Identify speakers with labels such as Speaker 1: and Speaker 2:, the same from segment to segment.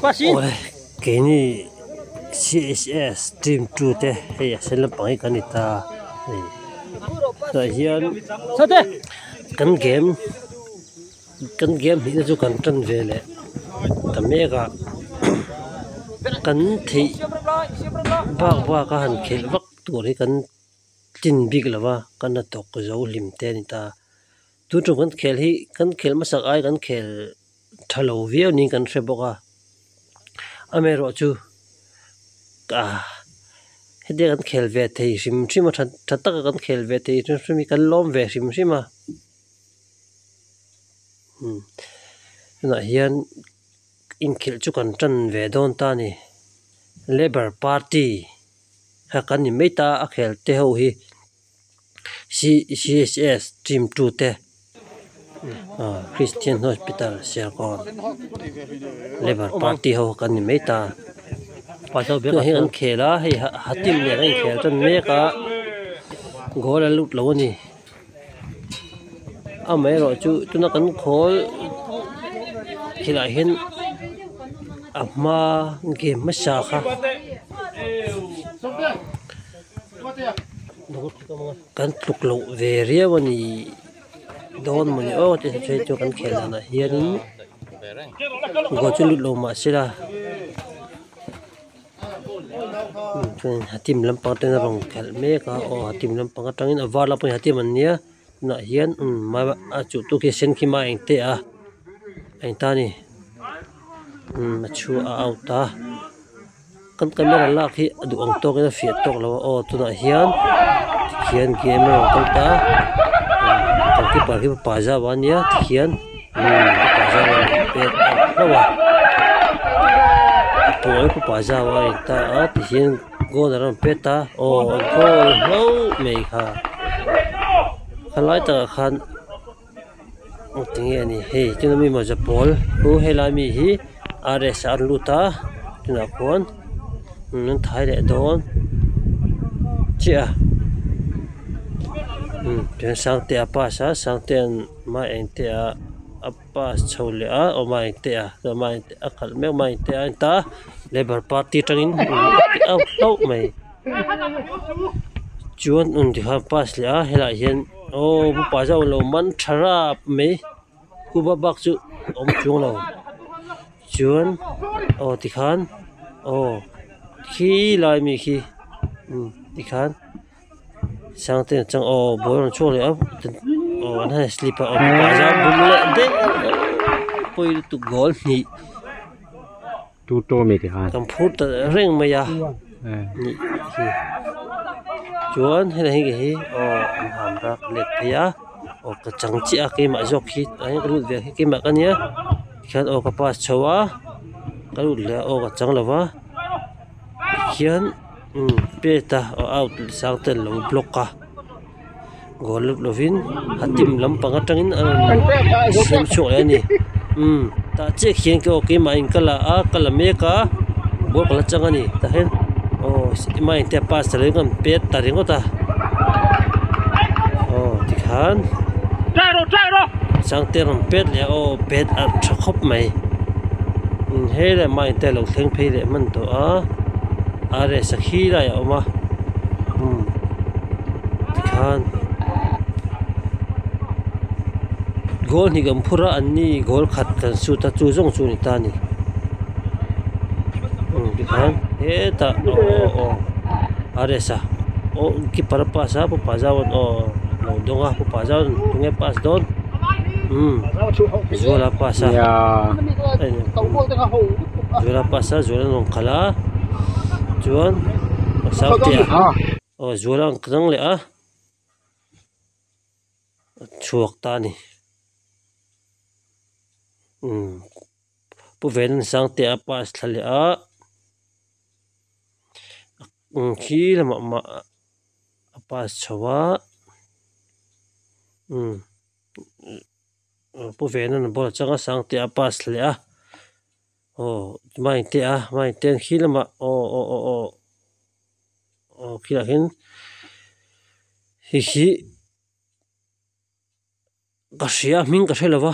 Speaker 1: ôi cái này CSS Dream 2 thế hay sẽ làm bằng cái này ta rồi hiện căn game thì nó cần chân về lệ tầm mấy cái căn thị ba cái hành khel vắt tuổi căn tin big là ba căn nó tóc cái dấu lim tên ta tu trong căn khel mà sắc ai căn khel thalo viêu ni căn sẽ boka amero chu hết đây căn khel về thì sim mà thật tất căn khel về thì nó sẽ căn lom về sim mà nãy hiện in khel chu căn chân về đón ta nè Labour Party ha kan ni meta a khel te ho hi CSS Team 2 te Christian Hospital Sercon Labour Party ho kan ni meta pa so be hi an khela hi hatim ne ran khel tan me ka gola lut lo ni a mai ro chu tuna kan khol khila hin amma game ma sha kha kan tuk lo ve ria wani don mani o te che cho kan khel na hian go chu lut lo ma sira chen hatim lampang te na rong khel me ka o hatim lampang atangin awar la pun hatim an nia na hian ma a chu tu ke sen khi ma eng te a eng ta ni chu a auta kan camera la khi adu ang to ka fiat tok lawa o tuna hian game kan ta kan ki par hi pa za wania hian pa za pe lawa poi pa za wa ta a hian go da ram pe ta o go ho me kha khalai ta khan tinge ani he chuna mi ma ja pol u hela mi hi rs ar luta tuna kon nun thai le don chia ten sang te apa sa sang ten ma eng te apa chole a o ma eng te a ma eng te akal me ma eng te ta Labour Party tangin au mai chuan di ha pas le a hela hian o bu pa jaw lo man thara me ku ba bak chu om chung lo chuan o ti khan o khi lai mi khi ti khan sang ten chang o boy chu le a o an ha slipper o pa ja bum le de poi tu gol ni
Speaker 2: tu to me ti han
Speaker 1: kam phut reng ma ya ni hi chuan he hi hi o an ham rak let phia o ka chang chi a ke ma jok hi ai ka lut ve ke ma kan ya khan o ka pas chowa ka lut le o ka chang lawa hian peta o out sang ten lo block ka gol lovin hatim lampang atangin sim chu ani ta che khian ke o ke ma in kala a kala me ka bol kala chang ani ta hen o ma in te pas le ngam pet ta ringo ta o ti khan trai sang te rom pet le o pet a thkhop mai he le ma in te lo thleng phei le man to a are sakhi ra ya ma khan gol ni gam phura anni gol khat kan su ta chu jong chu ni ta ni khan he ta o are sa o ki par pa sa pa za o lo donga pa za tunge pas don zola pa sa
Speaker 2: ya
Speaker 1: zola pa sa zola non khala chuan sao tia o zulang krang le a chuak ta ni pu ven sang te a pas thale a khi ma a pas chawa pu ven an bol changa sang te a pas thale a o mai ten khi lama o khi là hi ka sia min ka thela wa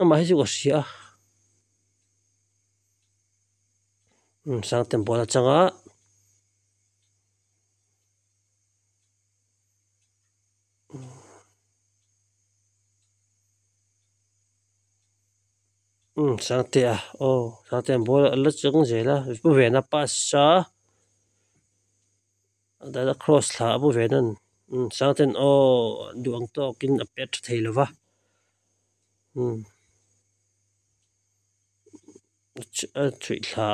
Speaker 1: ama hi chu ka sia sang tem bola changa sang te à sang tem bola là chung je la bu ve na pass sa da cross thla bu ve nan sang ten duang to kin a pet thei lova chui thla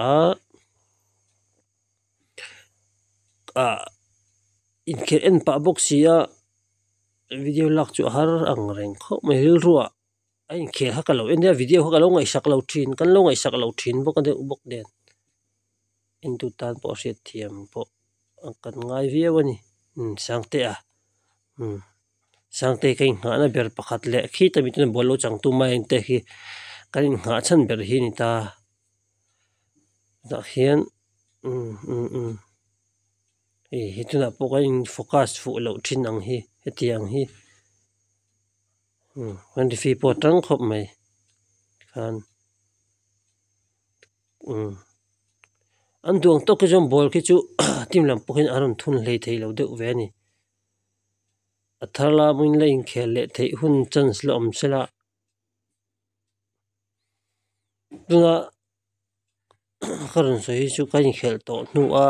Speaker 1: in ker en pa box sia video lak chu har ang reng kho mai hil ruwa ai in ker ha ka lo en dia video ha ka lo ngai sak lo thin kan lo ngai sak lo thin bo kan de ubok den in tu tan po se thiam po kan ngai via wani sang te a sang te kai nga na ber pakhat le khi ta mi ten bolo chang tu mai te hi kan in nga chan ber hi ni ta da hian hi tuna po kan in focus fu lo thin ang hi hetiang hi kan di fi po tang khop mai kan an duang to ke jom bol ki chu tim lam pokin aron thun hlei thei lo deuh ve ni atharla muin le in khel le thei hun chance lo om sela tuna karon soi chu kan khel to nu a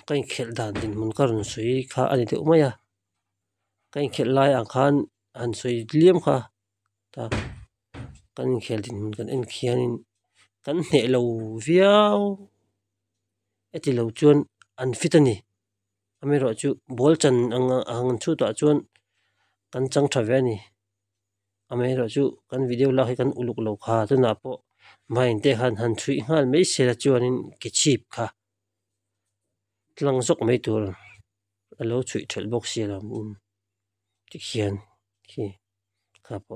Speaker 1: kan khel dan din mun karon soi kha ani deuh mai a kan khel lai ang khan an soi liam kha ta kan khel din mun kan en khianin kan hne lo viau eti lo chuan an fitani amero chu bol chan ang chu ta chuan kan chang tha ve ni amero chu kan video la kan uluk lo kha tu na po main te han thui ngal mai se la chuanin ki chip kha tlang zok mai tur alo chui thel box si lam ti khian ki kha po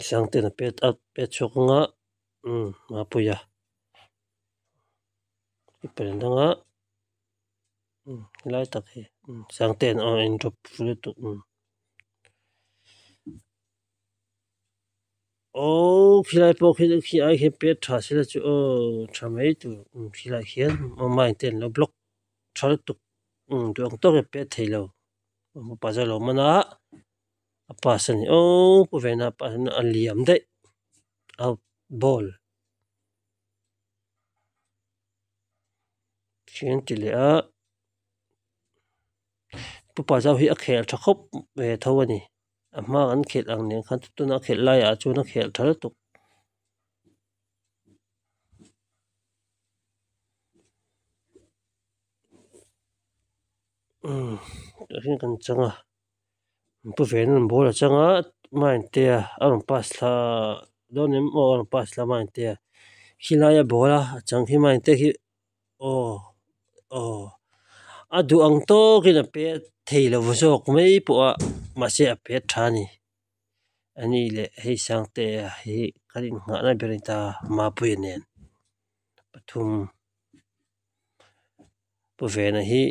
Speaker 1: sang te na pet chok nga ma puya ipelendanga lai tak hi sang ten in drop full tu khilai po khi ai he pet tha sila chu tha mai tu khilai hian mai ten lo block thal tu duang to ke pet thei lo pa za lo mana apa san pu vena pa san aliam de out ball chen ti le a pu pa za hi a khel tha khop ve thawani amma an khel ang ne khan tu na khel lai a chu na khel thal tu hin kan changa pu ven bol changa main te aron pas la donem aron pas la main te hilaya bola chang hi main te hi adu ang to kina pe thei lo zok mai po a ma se a pe thani ani le hei sang te hi karin nga na berita ma pu nen pathum pu vena hi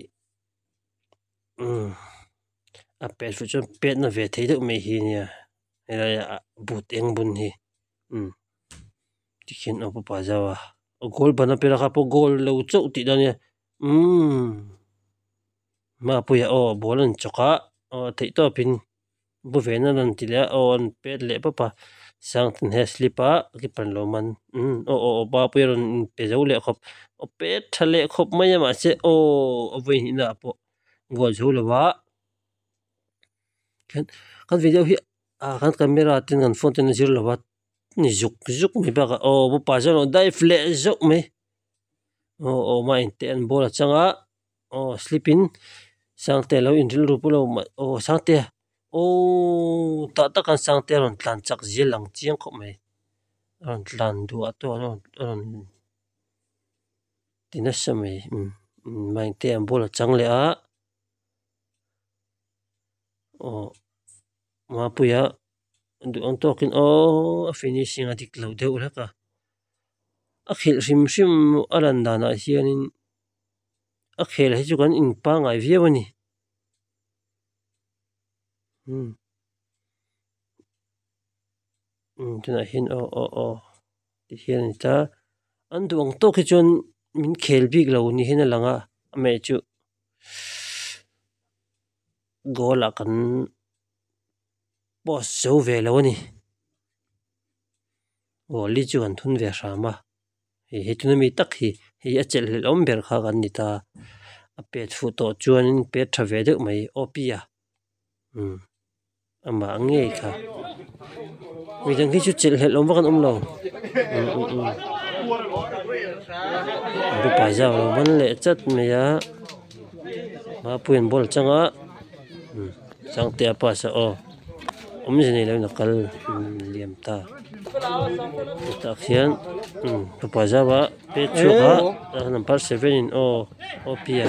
Speaker 1: a pet fu chon pet na ve thei deuh mai hi nia era but eng bun hi tikhin opu pa zawa gol bana pera kha po gol lo chau ti dania ma pu ya bolan choka thei to pin bu vena nan ti le on pet le pa sang tin he slipa ki pan lo man ba pu ron pe zo le khop pet thale khop mai ma se voi ni na po gol zo lo wa kan video hi kan camera tin kan phone tin zir lo wa ni zuk mi ba ka bu pa zo dai fle zok me ma in ten bola changa slipin sang te lo in ril ru pu lo sang te ta kan sang te ron tlan chak zilang chiang kho mai ron tlan du a to ron tinasa mai mai te am bola chang le a ma pu ya du ang tokin finishing adik lo deuh la ka a khil hrim alan dana hianin a khel hi chu kan in pa ngai viawani tuna hin o ti hian ta an duang to khi chon min khel bik lo ni hin langa me chu gola kan boss so ve lo ni goli chu an thun ve rama hi tuna mi tak hi a chel hlel om ber kha kan ni ta a pet fu to chuan in pet tha ve deuh mai opia ama nge kha mi dang hi chu chel hlel om kan om lo bu pa ja lo man le chat me ya ma puin bol changa sang te pa sa o om jeni lo na kal liam ta ta khian pa ja ba pe chu ba number 7 in o pia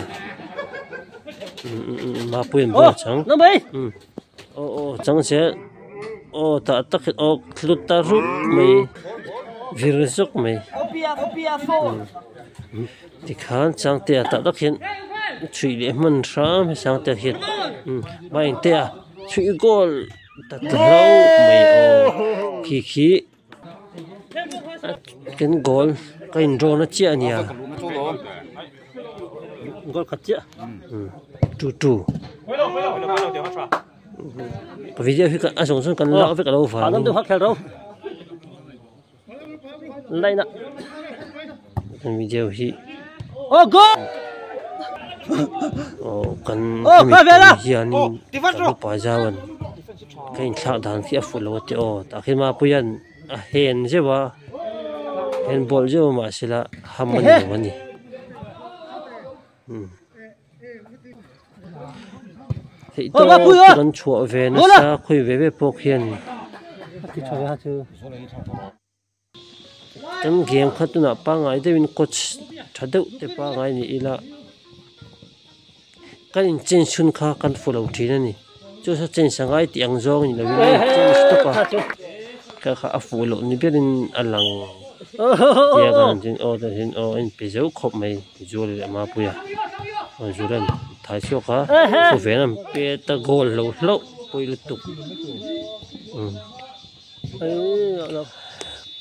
Speaker 1: ma puin bol chang
Speaker 3: nó bay
Speaker 1: chang se ta tak o khlut ta ru mai virusuk mai
Speaker 3: opia phô
Speaker 1: ti khan chang te ta tak hian chui le man ram sang te hian mai te chui gol ta tlo mai o khi ken gol kain ro na chia ania gol khat chia tu video hi ka asong son kan la ve ka lo fa
Speaker 3: nó được học theo đâu
Speaker 1: lai na kan video hi
Speaker 3: go
Speaker 1: kan
Speaker 3: qua về đó
Speaker 1: hian pa jawan kain thla dan khi a fu lo te ta khi ma puyan a hen je wa hen bol je ma sila hamman wani thì tôi còn chùa về nó xa khuy về bốc hiền tấm game khát tu nạp ba ngày để mình coach thật đâu để ba ngày này là cái in trên xuân khá căn phụ đầu trí này cho sao trên sáng ngày tiếng gió như là mình trên stop à cái khá phụ lộ như biết in ăn lằng kia cái trên trên in bây giờ khop mày rồi lại mà bây giờ rồi lên thái siêu khá có vẻ là bé ta gol lâu lâu quay liên tục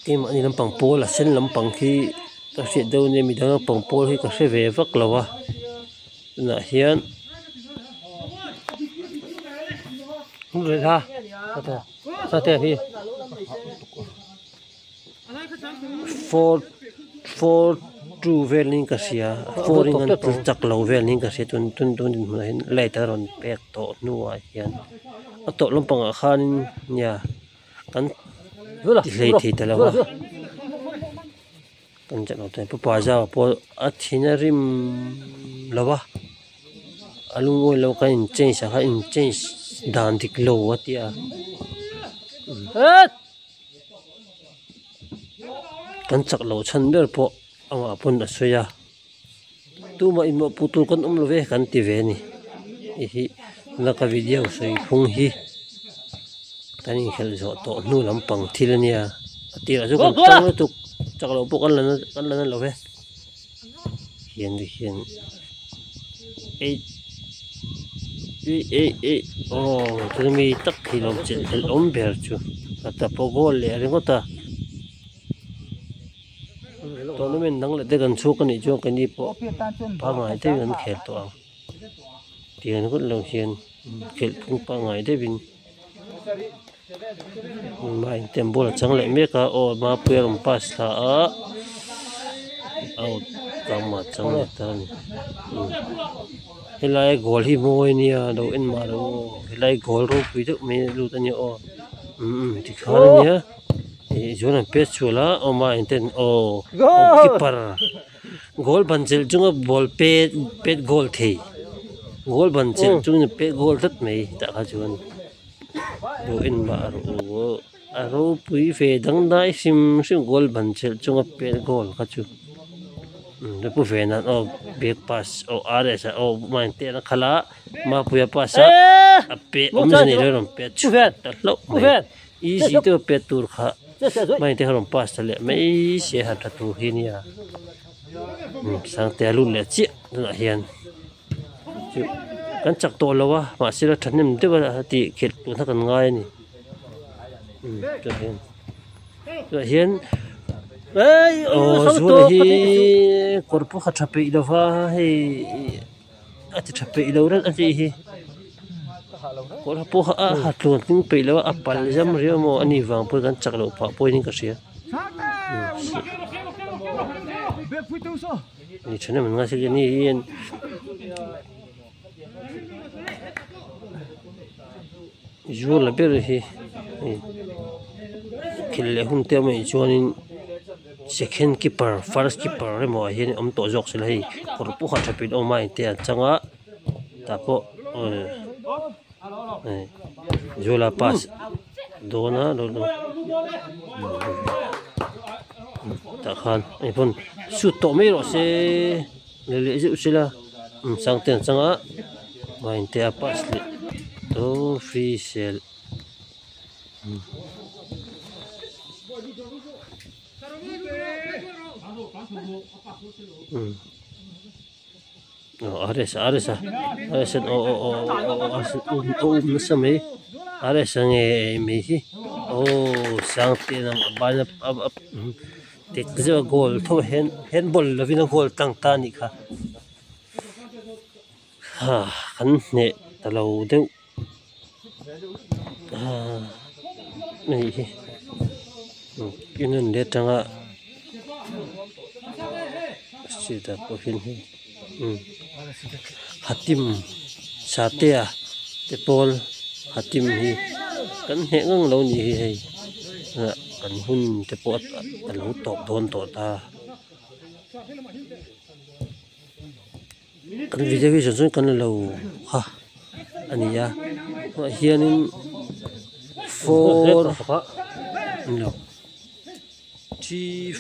Speaker 1: cái mà đi làm bằng pol là xin làm bằng khi ta sẽ đâu nên mình đang bằng pol thì có sẽ về vắt lâu à là hiện không rồi ha sao thế thì for true velling kasia for ingan chak lo velling kasia tun later on pek to nuwa hian ato lompanga khan nya kan lei thei talawa kan chak lo tai pa ja po athina rim lawa alung oi lo kan change sa in change dan dik lo atia kan chak lo chan ber po ama pun asoya tu ma in mo putul kan lo ve kan ti ve ni hi na ka video soi khung hi tani khel zo to nu lam pang thilania ti ra zo kan tang tu chak lo po kan lan lo ve hian e tu mi tak khi lo che el om ber chu ta po gol le ring ta tournament nang le kan chu kan ni jo kan ni po pa ngai te kan khel to tian ko lo hian khel phung pa ngai te bin mai tem bol chang le me ka o ma puerum pass tha a out kama chang le ta ni helai gol hi moi ni a do en ma ro helai gol ro pui de me lu ta ni o ti kha ni a Jona pes chula o ma inten o keeper goal banjel junga ball pet goal thei goal banjel junga pet goal tat mai ta kha chuan do in ma aro pui fe dang dai sim goal banjel junga pet goal kha chu de pu fe na o back pass o rs o ma inte na khala ma puya pass a pe om jani ron pet chu ta lo easy to pet tur kha mai te harom pas tale mai se ha ta tu hinia sang te lu le chi na hian chu kan chak to lawa ma sira thanim te ba ti khet tu na kan ngai ni to hian rồi hiền
Speaker 3: Ê,
Speaker 1: rồi hi corpo khát chập bị đâu va hi at chập bị đâu đó anh chị hi corpo hạt luôn tiếng bị đâu apal jam rio mo ani vang poi kan chak lo pa poi ning ka sia ni chane man nga se ni hiền jo la ber hi khil le hun te mai chuanin second keeper first keeper re mo hian om to jok sel hei korpu kha thapin o mai te changa tapo jola pass dona do ta khan ai pun shoot to mai ro se le le ju sila sang ten changa mai te pass le to free sel Ares nasami Ares ang mihi sang tinang bana tek jo goal to handball lavina goal tang tani kha ha kan ne talo deu nei kinun de tanga sida ko hin hatim satea te pol hatim hi kan he ngang lo ni hei kan hun te pot lo tok don to ta kan video jun kan lo ha ania hianin for no chief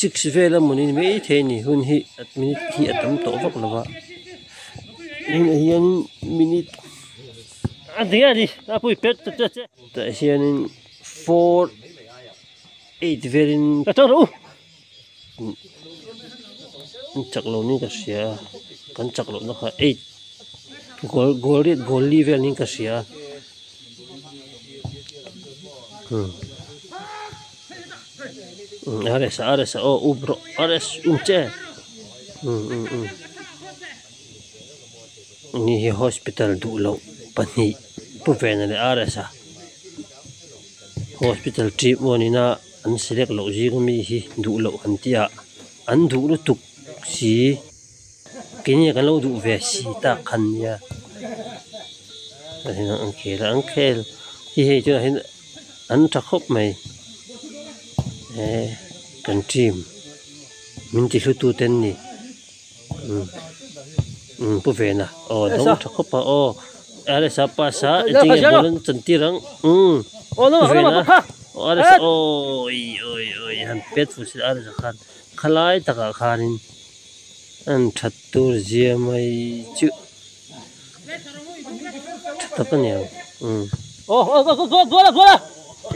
Speaker 1: 6 vela munin me theni hun hi at minute hi atam to vak lawa in hian minute adiya di apui pet ta hian 4 8 velin ataro chaklo ni ka sia kan chaklo na kha 8 goal level ni ka sia Ares ubro Ares umche ni hospital du lo pani pu ven le Ares hospital trip monina an select lo ji mi hi du lo an tia an du lu tuk si kini kan lo du ve si ta khan ya ani an kel hi he chu an thakop mai kan team min ti hlu tu ten ni pu ve na dong thakop pa are sa pa sa ting bolan chanti rang
Speaker 3: no
Speaker 1: ha are oi han pet fu sil are khan khalai taka khanin an thattur zia mai chu tapanya
Speaker 3: go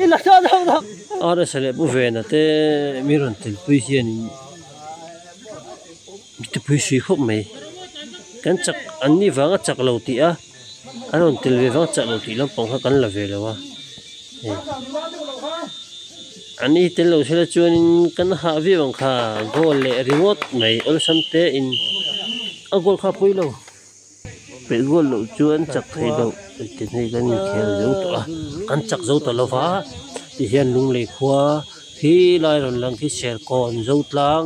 Speaker 3: ila sa da
Speaker 1: Ara sale bu vena te miron tel pui hian te pui sui khop mai kan chak anni wanga chak lo ti a aron tel ve wanga chak lo ti lam pong kan la ve lawa ani tel lo sela chuanin kan ha vi wang kha goal le remote mai ol samte in a goal kha pui lo pe goal lo chuan chak thei lo te nei kan khel zo to a kan chak zo to lo wa thì hiện lung lệ khoa khi lại rồi lần khi xe còn dâu tlang